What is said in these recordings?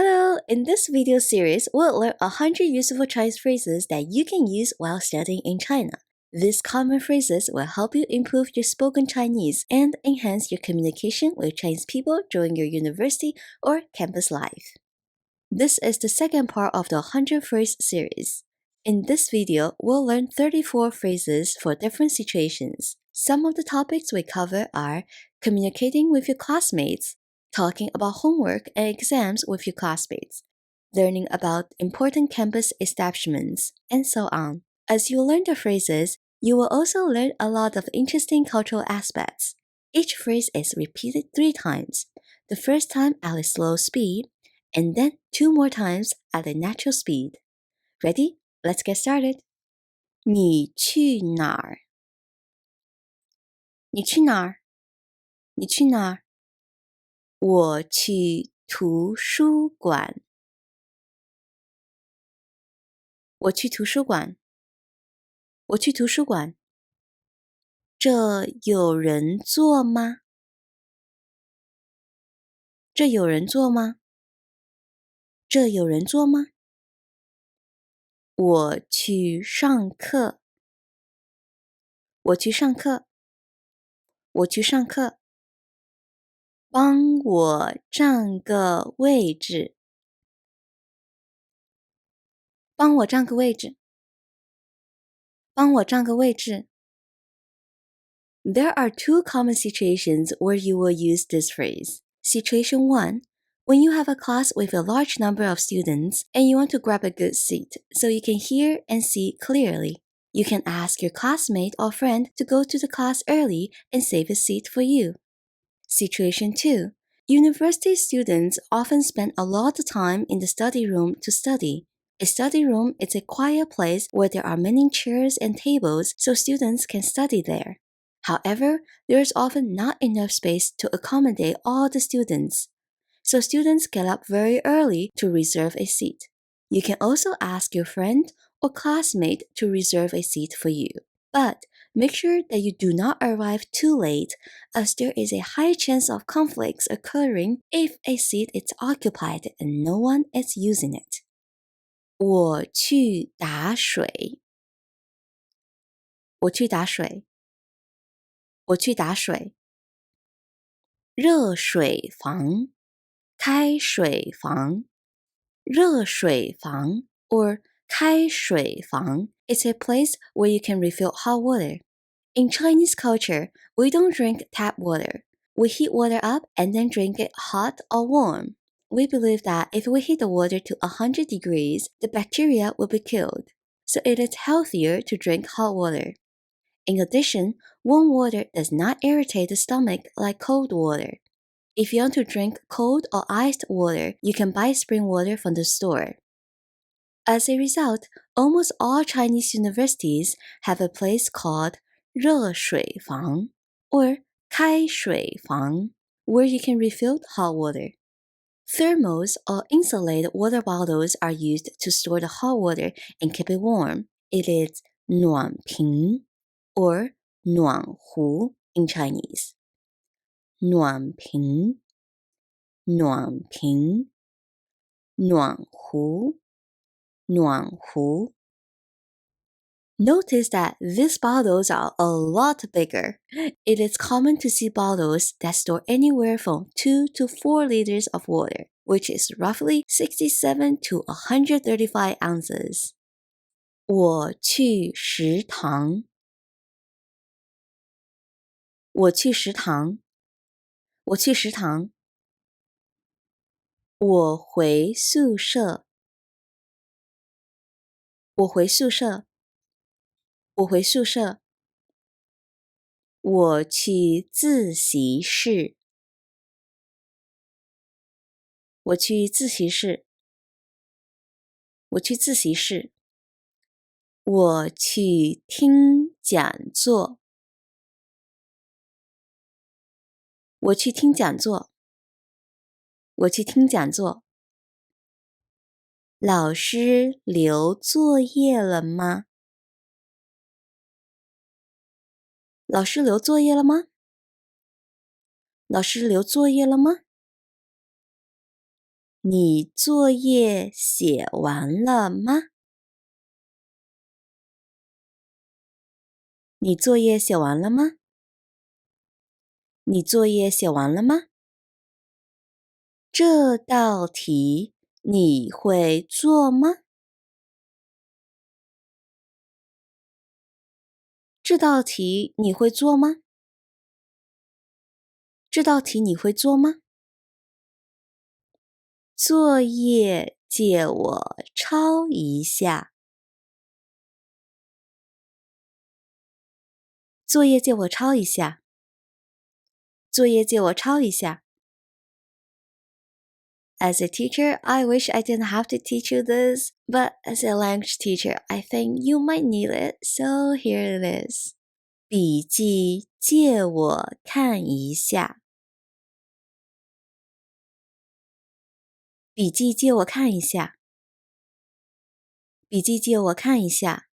Hello! In this video series, we'll learn 100 useful Chinese phrases that you can use while studying in China. These common phrases will help you improve your spoken Chinese and enhance your communication with Chinese people during your university or campus life. This is the second part of the 100 phrase series. In this video, we'll learn 34 phrases for different situations. Some of the topics we cover are communicating with your classmates, talking about homework and exams with your classmates, learning about important campus establishments, and so on. As you learn the phrases, you will also learn a lot of interesting cultural aspects. Each phrase is repeated 3 times, the first time at a slow speed, and then 2 more times at a natural speed. Ready? Let's get started. 你去哪儿？你去哪儿？你去哪儿？我去图书馆。我去图书馆。我去图书馆。这有人做吗？这有人做吗？这有人做吗？我去上课。我去上课。我去上课。帮我占个位置。帮我占个位置。帮我占个位置。There are 2 common situations where you will use this phrase. Situation 1. When you have a class with a large number of students and you want to grab a good seat so you can hear and see clearly, you can ask your classmate or friend to go to the class early and save a seat for you. Situation 2. University students often spend a lot of time in the study room to study. A study room is a quiet place where there are many chairs and tables so students can study there. However, there is often not enough space to accommodate all the students, so students get up very early to reserve a seat. You can also ask your friend or classmate to reserve a seat for you. But make sure that you do not arrive too late, as there is a high chance of conflicts occurring if a seat is occupied and no one is using it. 我去打水。我去打水。我去打水。热水房。开水房。热水房 or 开水房 is a place where you can refill hot water. In Chinese culture, we don't drink tap water. We heat water up and then drink it hot or warm. We believe that if we heat the water to 100 degrees, the bacteria will be killed. So it is healthier to drink hot water. In addition, warm water does not irritate the stomach like cold water. If you want to drink cold or iced water, you can buy spring water from the store. As a result, almost all Chinese universities have a place called 热水房 or 开水房, where you can refill hot water. Thermos or insulated water bottles are used to store the hot water and keep it warm. It is 暖瓶 or 暖壶 in Chinese. 暖瓶暖瓶暖壶暖壶 Notice that these bottles are a lot bigger. It is common to see bottles that store anywhere from 2 to 4 liters of water, which is roughly 67 to 135 ounces. 我去食堂。我去食堂。我去食堂。我回宿舍。我回宿舍。我回宿舍。我去自习室。我去自习室。我去自习室。我去听讲座。我去听讲座。我去听讲座。老师留作业了吗？老师留作业了吗？老师留作业了吗？你作业写完了吗？你作业写完了吗？你作业写完了吗？这道题你会做吗？这道题你会做吗？这道题你会做吗？作业借我抄一下。作业借我抄一下。作业借我抄一下。As a teacher, I wish I didn't have to teach you this, but as a language teacher, I think you might need it, so here it is. 笔记借我看一下。笔记借我看一下。笔记借我看一下。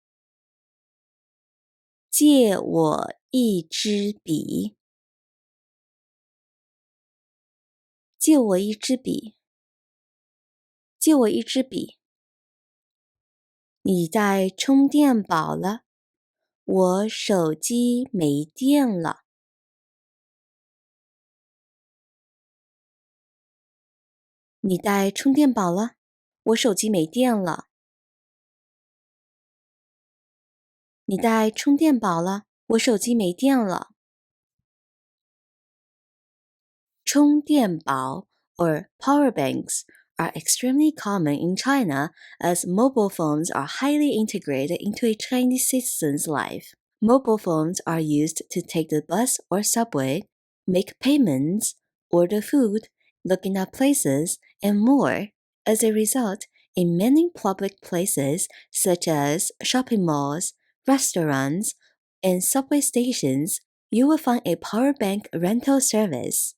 借我一支笔。借我一支笔。借我一支笔。你带充电宝了？我手机没电了。你带充电宝了？我手机没电了。你带充电宝了？我手机没电了。充电宝 or power banks are extremely common in China as mobile phones are highly integrated into a Chinese citizen's life. Mobile phones are used to take the bus or subway, make payments, order food, looking up places, and more. As a result, in many public places such as shopping malls, restaurants, and subway stations, you will find a power bank rental service.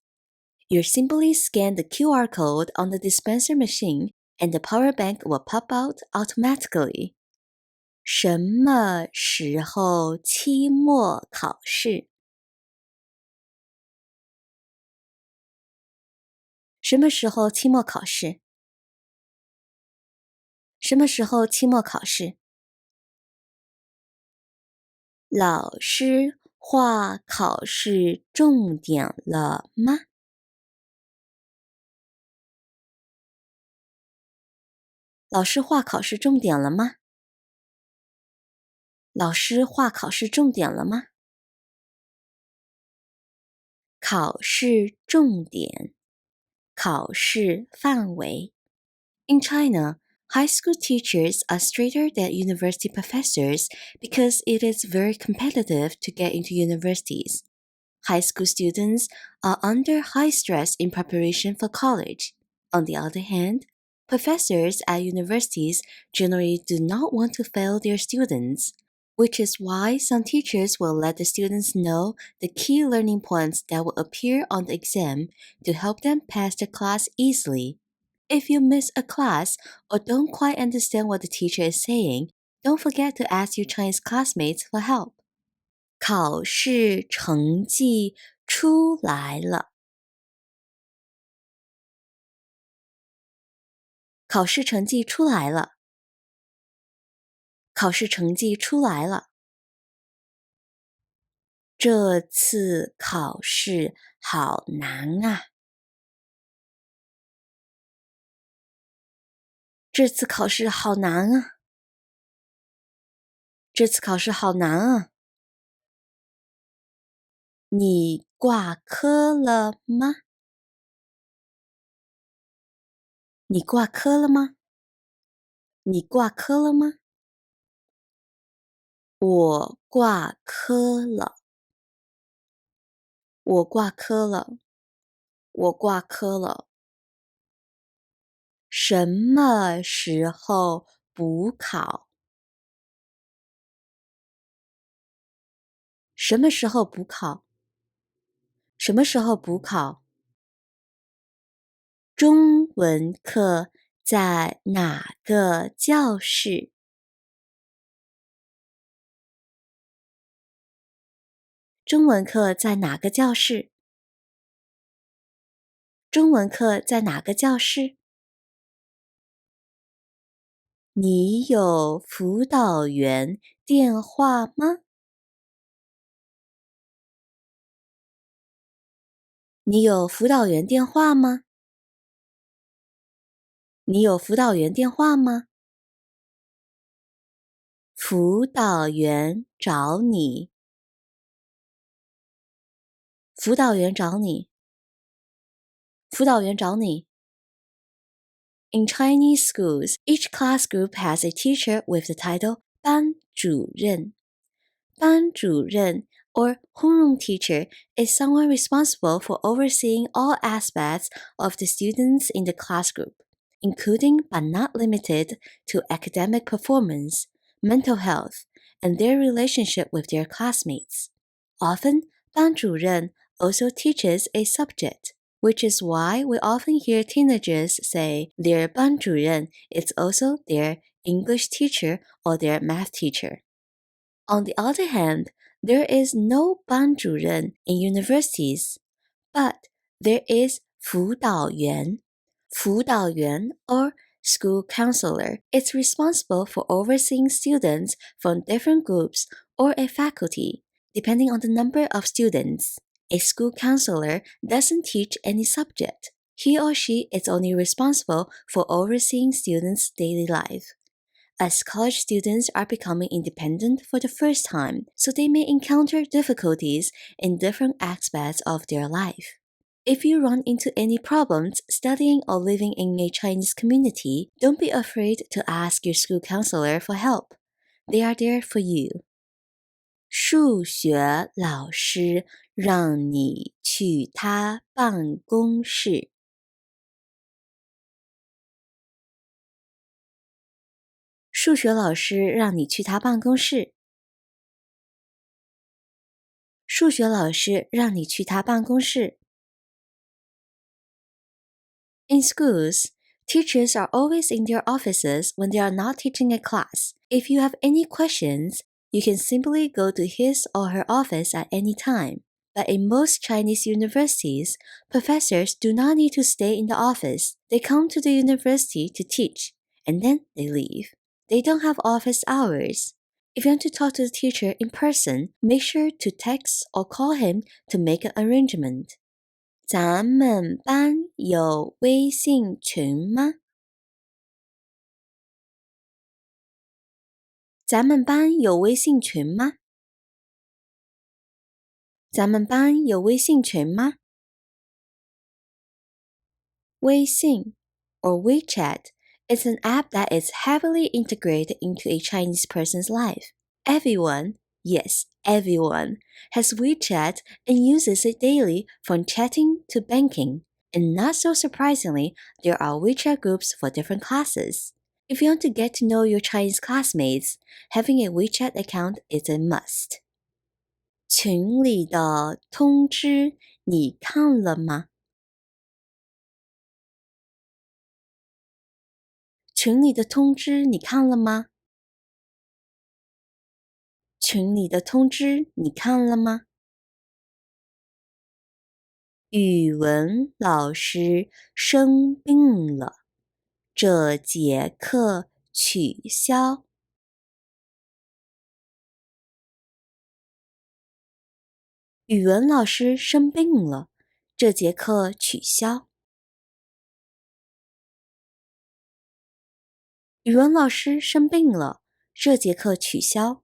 You simply scan the QR code on the dispenser machine and the power bank will pop out automatically. 什么时候期末考试？什么时候期末考试？什么时候期末考试？老师划考试重点了吗？老师划考试重点了吗？老师划考试重点了吗？考试重点，考试范围。In China, high school teachers are stricter than university professors because it is very competitive to get into universities. High school students are under high stress in preparation for college. On the other hand, professors at universities generally do not want to fail their students, which is why some teachers will let the students know the key learning points that will appear on the exam to help them pass the class easily. If you miss a class or don't quite understand what the teacher is saying, don't forget to ask your Chinese classmates for help. 考试成绩出来了。考试成绩出来了。考试成绩出来了。这次考试好难啊！这次考试好难啊！这次考试好难啊！你挂科了吗？你挂科了吗？你挂科了吗？我挂科了。我挂科了。我挂科了。什么时候补考？什么时候补考？什么时候补考？中文课在哪个教室？中文课在哪个教室？中文课在哪个教室？你有辅导员电话吗？你有辅导员电话吗？你有辅导员电话吗？辅导员找你，辅导员找你，辅导员找你。In Chinese schools, each class group has a teacher with the title 班主任。班主任 or homeroom teacher is someone responsible for overseeing all aspects of the students in the class group, including but not limited to academic performance, mental health, and their relationship with their classmates. Often, 班主任 also teaches a subject, which is why we often hear teenagers say their 班主任 is also their English teacher or their math teacher. On the other hand, there is no 班主任 in universities, but there is 辅导员. 辅导员 or school counselor is responsible for overseeing students from different groups or a faculty, depending on the number of students. A school counselor doesn't teach any subject. He or she is only responsible for overseeing students' daily life. As college students are becoming independent for the first time, so they may encounter difficulties in different aspects of their life. If you run into any problems studying or living in a Chinese community, don't be afraid to ask your school counselor for help. They are there for you. 数学老师让你去他办公室。数学老师让你去他办公室。数学老师让你去他办公室。In schools, teachers are always in their offices when they are not teaching a class. If you have any questions, you can simply go to his or her office at any time. But in most Chinese universities, professors do not need to stay in the office. They come to the university to teach, and then they leave. They don't have office hours. If you want to talk to the teacher in person, make sure to text or call him to make an arrangement. 咱们班有微信群吗？咱们班有微信群吗？咱们班有微信群吗？微信 or WeChat is an app that is heavily integrated into a Chinese person's life. Everyone, yes, everyone, has WeChat and uses it daily from chatting to banking. And not so surprisingly, there are WeChat groups for different classes. If you want to get to know your Chinese classmates, having a WeChat account is a must. 群里的通知你看了吗？群里的通知你看了吗？群里的通知你看了吗？语文老师生病了，这节课取消。语文老师生病了，这节课取消。语文老师生病了，这节课取消。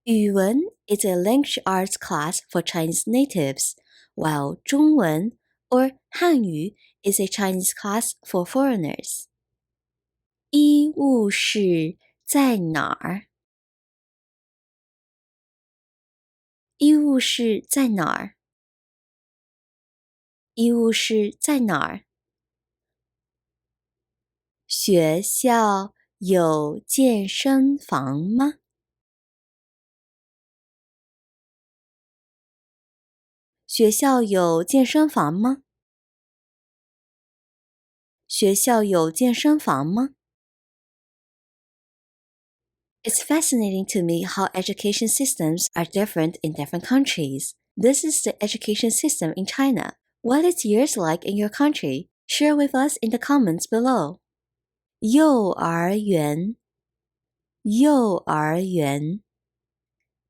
语文 is a language arts class for Chinese natives, while 中文 or 汉语 is a Chinese class for foreigners. 医务室在哪儿？医务室在哪儿？医务室在哪儿？学校有健身房吗？学校有健身房吗？学校有健身房吗？ It's fascinating to me how education systems are different in different countries. This is the education system in China. What is yours like in your country? Share with us in the comments below. 幼儿园，幼儿园，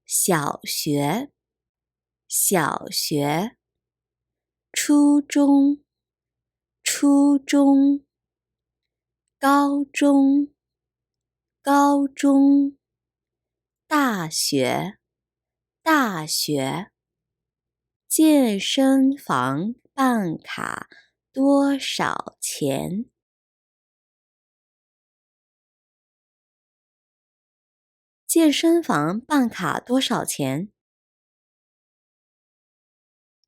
小学，小学，初中，初中，高中，高中，大学，大学，健身房办卡多少钱？健身房办卡多少钱？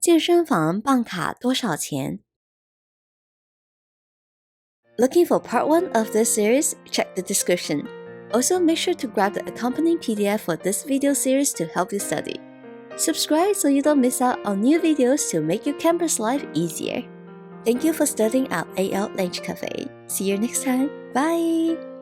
健身房办卡多少钱？ Looking for part 1 of this series? Check the description. Also, make sure to grab the accompanying PDF for this video series to help you study. Subscribe so you don't miss out on new videos to make your campus life easier. Thank you for studying at AL Language Cafe. See you next time. Bye!